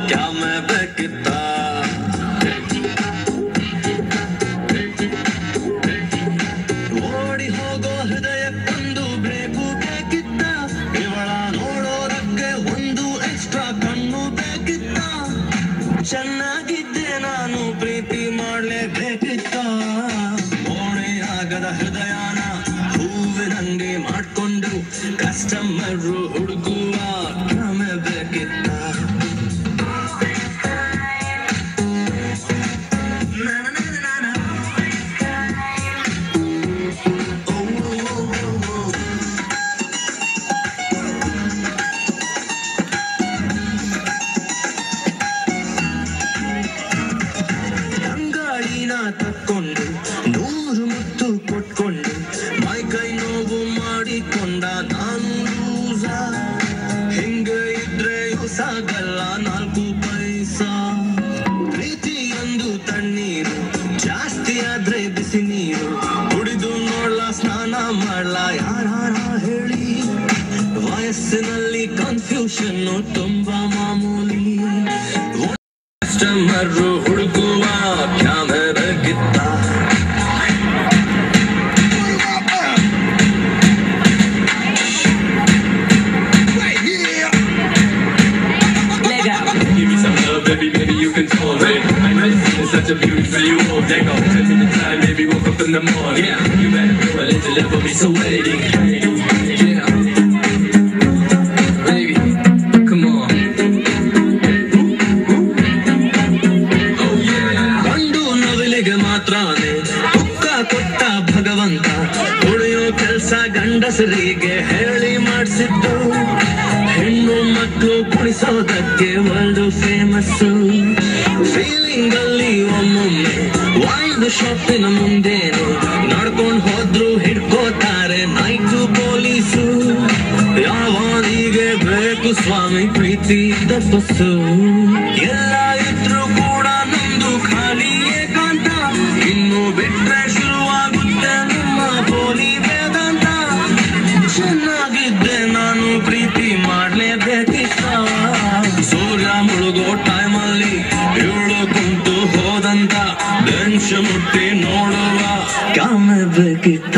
क्या मैं बेकिता ಓಡಿ ಹೋಗೋ ಹೃದಯಕ್ಕೊಂದು ಬ್ರೇಕು ಬೇಕಿತ್ತ ಇವಳ ನೋಡೋದಕ್ಕೆ ಒಂದು ಎಕ್ಸ್ಟ್ರಾ ಕಣ್ಣು ಬೇಕಿತ್ತ ಚೆನ್ನಾಗಿದ್ದೆ ನಾನು ಪ್ರೀತಿ ಮಾಡ್ಲೇಬೇಕಿತ್ತ ಓಣೆ ಆಗದ ಹೃದಯನ ಹೂವಿನಂಗೆ ಮಾಡ್ಕೊಂಡು ಕಸ್ಟಮರ್ ಹುಡುಕುವ ಕ್ರಮ ಬೇಕಿತ್ತ ತಕ್ಕೊಂಡು 100 ಮುತ್ತು ಕೊಟ್ಕೊಂಡು ಮೈ ಕೈ ನೋವು ಮಾಡಿಕೊಂಡ ನಾನು ಲೂಸ ಹಿಂಗೆ ಇದ್ರೆ ಸಾಗಲ್ಲ 4 ಪೈಸಾ ಪ್ರೀತಿಯೊಂದು ತಣ್ಣೀರು ಜಾಸ್ತಿ ಆದ್ರೆ ಬಿಸಿ ನೀರು ಕುಡಿದು ನೋಡ್ಲ ಸ್ನಾನ ಮಾಡ್ಲ ಯಾರ ಹೇಳಿ ವಯಸ್ಸಿನಲ್ಲಿ ಕನ್ಫ್ಯೂಷನ್ ತುಂಬಾ ಮಾಮೂಲಿ ಕಸ್ಟಮರ್ ಹುಡುಕುವ ಕ್ಯಾಮರಾಗಿತ್ತ Baby, baby, you can call it. I know it's such a beauty for you all day. Go, tell me the time, baby, woke up in the morning. Yeah, you better do a little love for me, so waiting. Yeah, baby, come on. Oh yeah. ಗಂಡು ನವಿಲಿಗೆ ಮಾತ್ರನೇ ಪುಕ್ಕ ಕೊಟ್ಟ ಭಗವಂತ ಉಳಿಯೋ ಕೆಲ್ಸ ಗಂಡಸರಿಗೆ ಹೇಳಿ ಮಾಡಿಸಿದ್ದು ಹೆಣ್ಣು ಮಕ್ಕಳು ಕುಣಿಸೋದಕ್ಕೆ ವರ್ಲ್ಡ್ ಫೇಮಸ್ ಫೀಲಿಂಗ್ ಅಲ್ಲಿ ಒಮ್ಮೊಮ್ಮೆ ವೈನ್ ಶಾಪಿನ ಮುಂದೇನು ನಡ್ಕೊಂಡು ಹೋದ್ರು ಹಿಡ್ಕೋತಾರೆ ನೈಟು ಪೊಲೀಸು ಯಾವನಿಗೆ ಬೇಕು ಸ್ವಾಮಿ ಪ್ರೀತಿ ತಪಸ್ಸು ಎಲ್ಲ ಇದ್ರು ಕೂಡ ನಮ್ದು ಖಾಲಿ ಏಕಾಂತ ಇನ್ನು ಬಿಟ್ರೆ ಶುರುವಾಗುತ್ತೆ ನಮ್ಮ ಪೋಲಿ ವೇದಾಂತ ಚೆನ್ನಾಗಿದ್ದೆ ನಾನು ಪ್ರೀತಿ ಮಾಡ್ಲೇಬೇಕಿತ್ತ ಸೂರ್ಯ ಮುಳುಗೋ ಟೈಮಲ್ಲಿ ಇವಳು ಕುಂತು ಹೋದಂತ ಬೆಂಚ್ ಮುಟ್ಟಿ ನೋಡುವ ಕಾಮ ಬೇಕಿತ್ತ